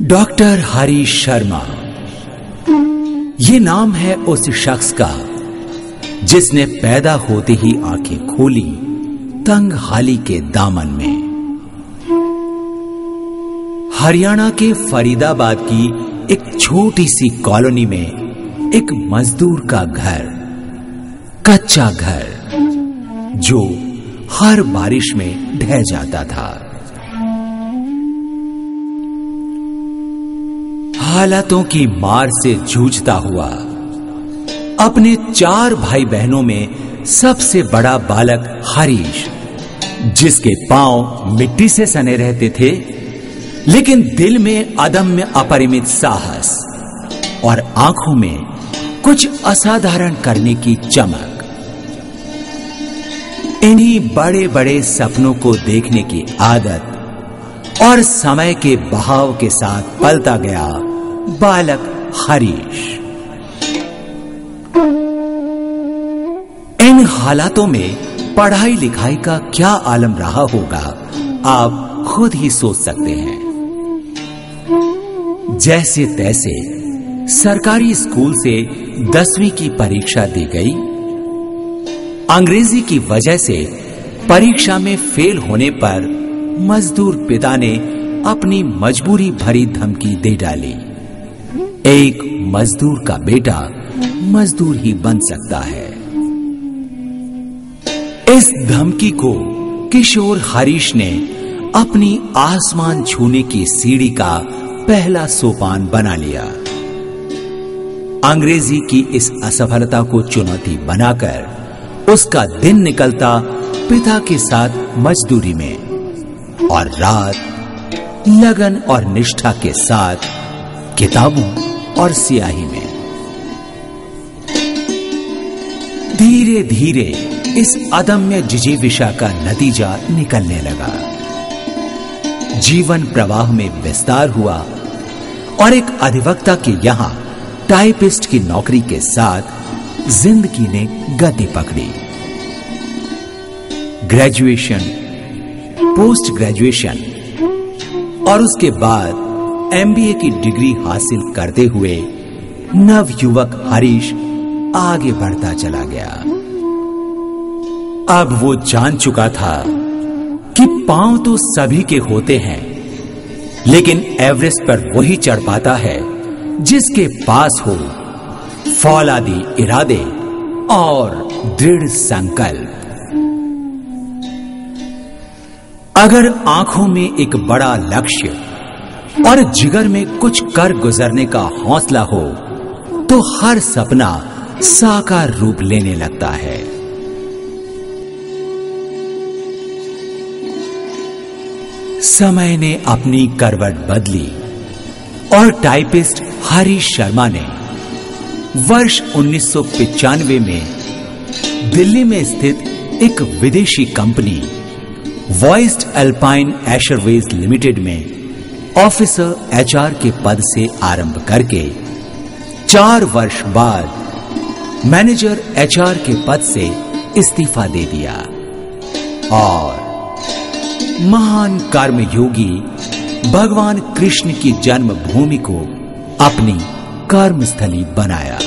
Doctor Harish Sharma, ये नाम है उस शख्स का जिसने पैदा होते ही आंखें खोली तंग हाली के दामन में। हरियाणा के फरीदाबाद की एक छोटी सी कॉलोनी में एक मजदूर का घर, कच्चा घर, जो हर बारिश में ढह जाता था। हालातों की मार से जूझता हुआ अपने 4 भाई बहनों में सबसे बड़ा बालक हरीश, जिसके पांव मिट्टी से सने रहते थे लेकिन दिल में अदम्य अपरिमित साहस और आंखों में कुछ असाधारण करने की चमक, इन्हीं बड़े बड़े सपनों को देखने की आदत और समय के बहाव के साथ पलता गया बालक हरीश। इन हालातों में पढ़ाई लिखाई का क्या आलम रहा होगा, आप खुद ही सोच सकते हैं। जैसे तैसे सरकारी स्कूल से 10वीं की परीक्षा दी गई। अंग्रेजी की वजह से परीक्षा में फेल होने पर मजदूर पिता ने अपनी मजबूरी भरी धमकी दे डाली। एक मजदूर का बेटा मजदूर ही बन सकता है। इस धमकी को किशोर हरीश ने अपनी आसमान छूने की सीढ़ी का पहला सोपान बना लिया। अंग्रेजी की इस असफलता को चुनौती बनाकर उसका दिन निकलता पिता के साथ मजदूरी में और रात लगन और निष्ठा के साथ किताबों और स्याही में। धीरे धीरे इस अदम्य जिजीविषा का नतीजा निकलने लगा। जीवन प्रवाह में विस्तार हुआ और एक अधिवक्ता के यहां टाइपिस्ट की नौकरी के साथ जिंदगी ने गति पकड़ी। ग्रेजुएशन, पोस्ट ग्रेजुएशन और उसके बाद MBA की डिग्री हासिल करते हुए नवयुवक हरीश आगे बढ़ता चला गया। अब वो जान चुका था कि पांव तो सभी के होते हैं, लेकिन एवरेस्ट पर वही चढ़ पाता है जिसके पास हो फौलादी इरादे और दृढ़ संकल्प। अगर आंखों में एक बड़ा लक्ष्य और जिगर में कुछ कर गुजरने का हौसला हो तो हर सपना साकार रूप लेने लगता है। समय ने अपनी करवट बदली और टाइपिस्ट हरीश शर्मा ने वर्ष 1995 में दिल्ली में स्थित एक विदेशी कंपनी वॉइस्ड अल्पाइन एशरवेज लिमिटेड में ऑफिसर HR के पद से आरंभ करके 4 वर्ष बाद मैनेजर HR के पद से इस्तीफा दे दिया और महान कर्मयोगी भगवान कृष्ण की जन्मभूमि को अपनी कर्मस्थली बनाया।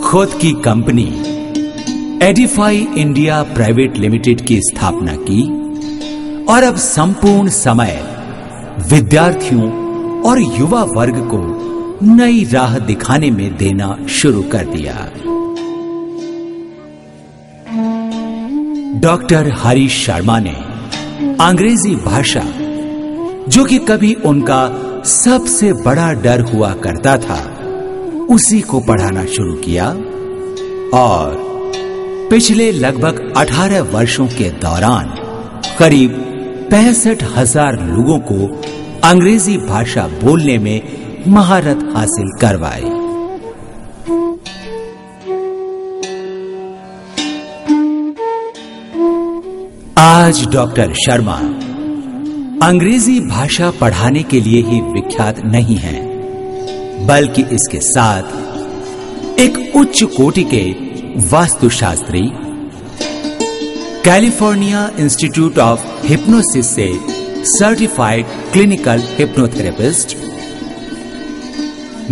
खुद की company Edify India private limited की स्थापना की और अब संपूर्ण समय विद्यार्थियों और युवा वर्ग को नई राह दिखाने में देना शुरू कर दिया। डॉक्टर हरीश शर्मा ने अंग्रेजी भाषा, जो कि कभी उनका सबसे बड़ा डर हुआ करता था, उसी को पढ़ाना शुरू किया और पिछले लगभग 18 वर्षों के दौरान करीब 65,000 लोगों को अंग्रेजी भाषा बोलने में महारत हासिल करवाई। आज डॉक्टर शर्मा अंग्रेजी भाषा पढ़ाने के लिए ही विख्यात नहीं हैं, बल्कि इसके साथ एक उच्च कोटि के वास्तुशास्त्री, कैलिफोर्निया इंस्टीट्यूट ऑफ हिप्नोसिस से certified clinical hypnotherapist,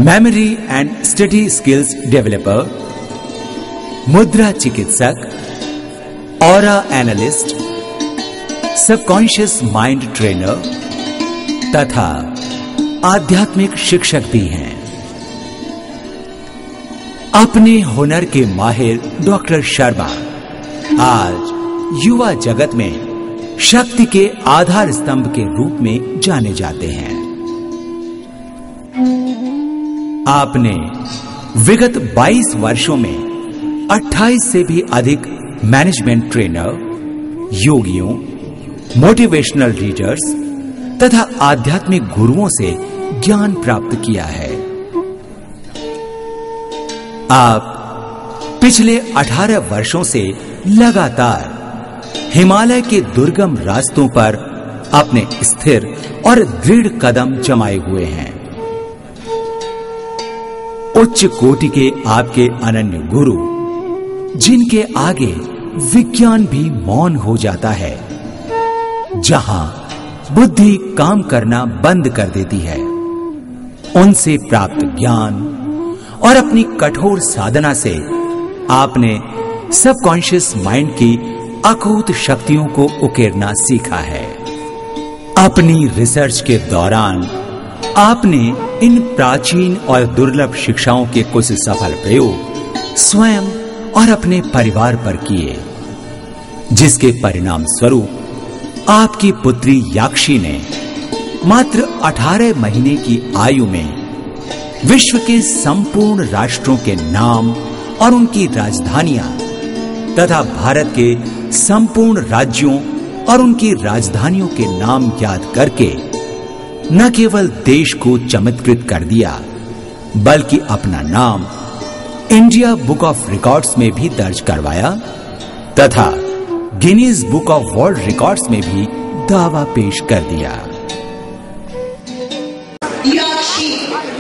memory and study skills developer, मुद्रा चिकित्सक, aura analyst, subconscious mind trainer तथा आध्यात्मिक शिक्षक भी हैं। अपने हुनर के माहिर डॉक्टर शर्मा आज युवा जगत में शक्ति के आधार स्तंभ के रूप में जाने जाते हैं। आपने विगत 22 वर्षों में 28 से भी अधिक मैनेजमेंट ट्रेनर, योगियों, मोटिवेशनल रीडर्स तथा आध्यात्मिक गुरुओं से ज्ञान प्राप्त किया है। आप पिछले 18 वर्षों से लगातार हिमालय के दुर्गम रास्तों पर अपने स्थिर और दृढ़ कदम जमाए हुए हैं। उच्च कोटि के आपके अनन्य गुरु, जिनके आगे विज्ञान भी मौन हो जाता है, जहां बुद्धि काम करना बंद कर देती है, उनसे प्राप्त ज्ञान और अपनी कठोर साधना से आपने सबकॉन्शियस माइंड की अकूत शक्तियों को उकेरना सीखा है। अपनी रिसर्च के दौरान आपने इन प्राचीन और दुर्लभ शिक्षाओं के कुछ सफल प्रयोग स्वयं और अपने परिवार पर किए, जिसके परिणाम स्वरूप आपकी पुत्री याक्षी ने मात्र 18 महीने की आयु में विश्व के संपूर्ण राष्ट्रों के नाम और उनकी राजधानियां तथा भारत के संपूर्ण राज्यों और उनकी राजधानियों के नाम याद करके न केवल देश को चमत्कृत कर दिया, बल्कि अपना नाम इंडिया बुक ऑफ रिकॉर्ड्स में भी दर्ज करवाया तथा Guinness book of world records में भी दावा पेश कर दिया। Yakshi,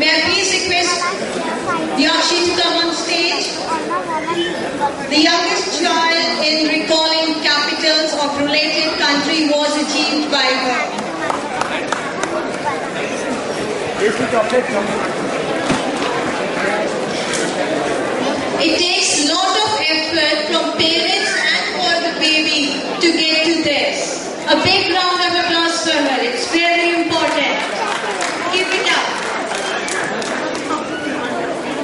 may I please request Yakshi to come on stage? The youngest child in recalling capitals of related country was achieved by her. It takes a lot of effort from parents and for the baby to get to this. A big round of applause for her. It's very important. Give it up.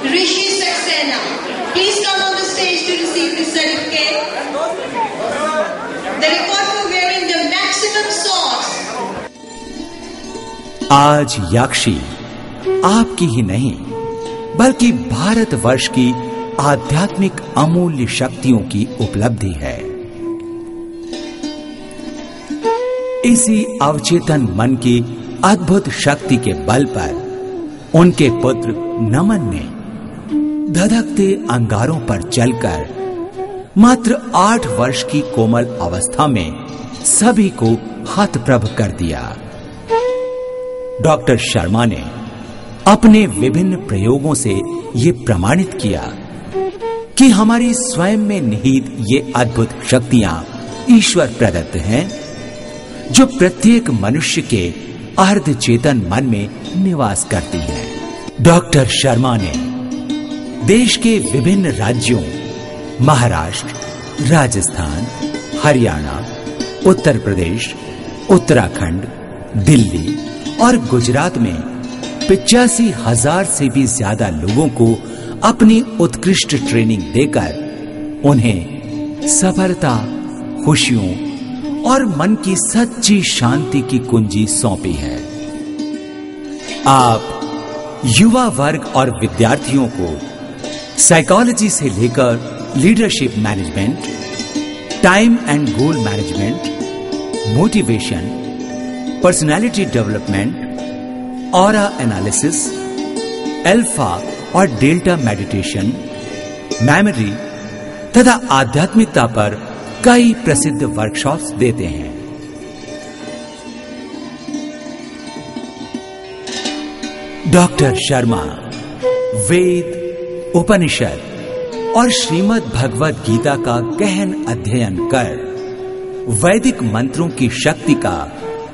Rishi Saxena, please come on the stage to receive the certificate. The record for wearing the maximum socks. आज याक्षी आपकी ही नहीं, बल्कि भारतवर्ष की आध्यात्मिक अमूल्य शक्तियों की उपलब्धि है। इसी अवचेतन मन की अद्भुत शक्ति के बल पर उनके पुत्र नमन ने धधकते अंगारों पर चलकर मात्र 8 वर्ष की कोमल अवस्था में सभी को हतप्रभ कर दिया। डॉक्टर शर्मा ने अपने विभिन्न प्रयोगों से ये प्रमाणित किया कि हमारी स्वयं में निहित ये अद्भुत शक्तियां ईश्वर प्रदत्त हैं, जो प्रत्येक मनुष्य के अर्ध चेतन मन में निवास करती हैं। डॉक्टर शर्मा ने देश के विभिन्न राज्यों महाराष्ट्र, राजस्थान, हरियाणा, उत्तर प्रदेश, उत्तराखंड, दिल्ली और गुजरात में 85,000 से भी ज्यादा लोगों को अपनी उत्कृष्ट ट्रेनिंग देकर उन्हें सफलता, खुशियों और मन की सच्ची शांति की कुंजी सौंपी है। आप युवा वर्ग और विद्यार्थियों को साइकोलॉजी से लेकर leadership management, time and goal management, motivation, personality development, aura analysis, alpha और डेल्टा मेडिटेशन, मेमोरी तथा आध्यात्मिकता पर कई प्रसिद्ध वर्कशॉप्स देते हैं। डॉक्टर शर्मा वेद, उपनिषद और श्रीमद् भगवद गीता का गहन अध्ययन कर वैदिक मंत्रों की शक्ति का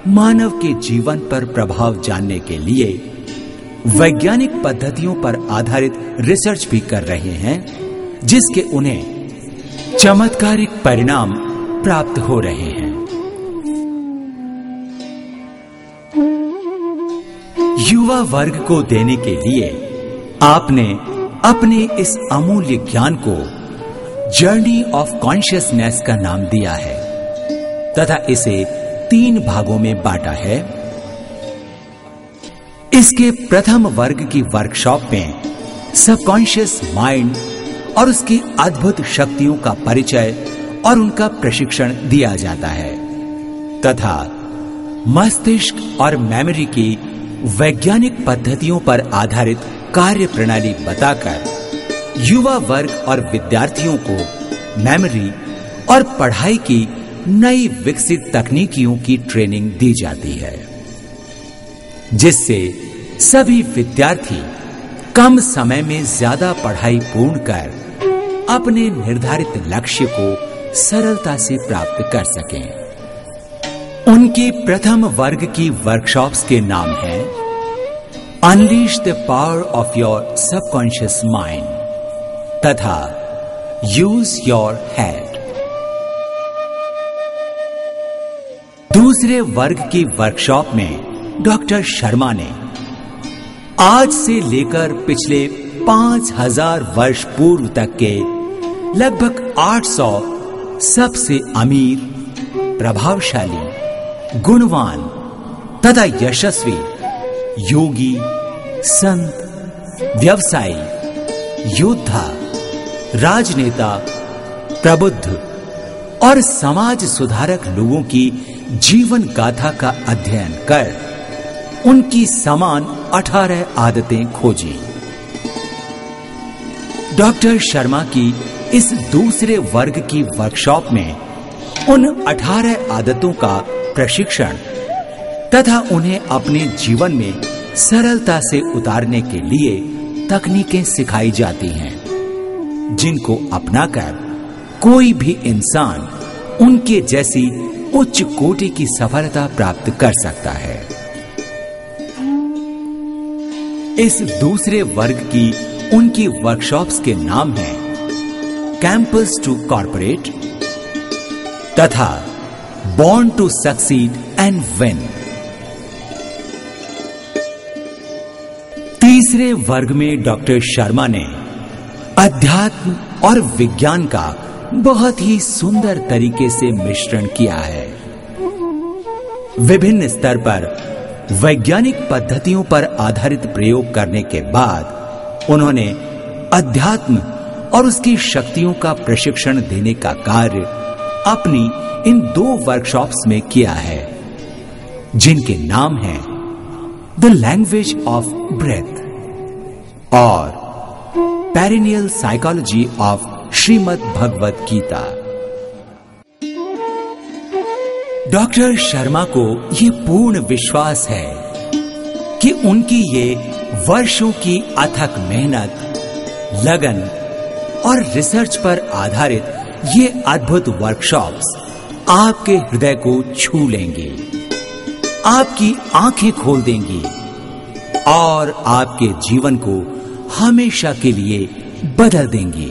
मानव के जीवन पर प्रभाव जानने के लिए वैज्ञानिक पद्धतियों पर आधारित रिसर्च भी कर रहे हैं, जिसके उन्हें चमत्कारिक परिणाम प्राप्त हो रहे हैं। युवा वर्ग को देने के लिए आपने अपने इस अमूल्य ज्ञान को जर्नी ऑफ कॉन्शियसनेस का नाम दिया है तथा इसे 3 भागों में बांटा है। इसके प्रथम वर्ग की वर्कशॉप में सबकॉन्शियस माइंड और उसकी अद्भुत शक्तियों का परिचय और उनका प्रशिक्षण दिया जाता है तथा मस्तिष्क और मेमोरी की वैज्ञानिक पद्धतियों पर आधारित कार्य प्रणाली बताकर युवा वर्ग और विद्यार्थियों को मेमोरी और पढ़ाई की नई विकसित तकनीकियों की ट्रेनिंग दी जाती है, जिससे सभी विद्यार्थी कम समय में ज्यादा पढ़ाई पूर्ण कर अपने निर्धारित लक्ष्य को सरलता से प्राप्त कर सकें। उनकी प्रथम वर्ग की वर्कशॉप्स के नाम हैं unleash the power of your subconscious mind तथा यूज योर हेड। दूसरे वर्ग की वर्कशॉप में डॉक्टर शर्मा ने आज से लेकर पिछले 5000 वर्ष पूर्व तक के लगभग 800 सबसे अमीर, प्रभावशाली, गुणवान तथा यशस्वी योगी, संत, व्यवसायी, योद्धा, राजनेता, प्रबुद्ध और समाज सुधारक लोगों की जीवन गाथा का अध्ययन कर उनकी समान 18 आदतें खोजी। डॉक्टर शर्मा की इस दूसरे वर्ग की वर्कशॉप में उन 18 आदतों का प्रशिक्षण तथा उन्हें अपने जीवन में सरलता से उतारने के लिए तकनीकें सिखाई जाती हैं, जिनको अपनाकर कोई भी इंसान उनके जैसी उच्च कोटि की सफलता प्राप्त कर सकता है। इस दूसरे वर्ग की उनकी वर्कशॉप्स के नाम हैं कैंपस टू कॉर्पोरेट तथा born to succeed and win. तीसरे वर्ग में डॉक्टर शर्मा ने अध्यात्म और विज्ञान का बहुत ही सुंदर तरीके से मिश्रण किया है। विभिन्न स्तर पर वैज्ञानिक पद्धतियों पर आधारित प्रयोग करने के बाद उन्होंने अध्यात्म और उसकी शक्तियों का प्रशिक्षण देने का कार्य अपनी इन 2 वर्कशॉप्स में किया है, जिनके नाम हैं द लैंग्वेज ऑफ ब्रेथ और perennial psychology of Shrimad Bhagavad Gita. Doctor Sharma को ये पूर्ण विश्वास है कि उनकी ये वर्षों की अथक मेहनत, लगन और रिसर्च पर आधारित ये अद्भुत वर्कशॉप्स आपके हृदय को छू लेंगे, आपकी आंखें खोल देंगी और आपके जीवन को हमेशा के लिए बदल देंगी।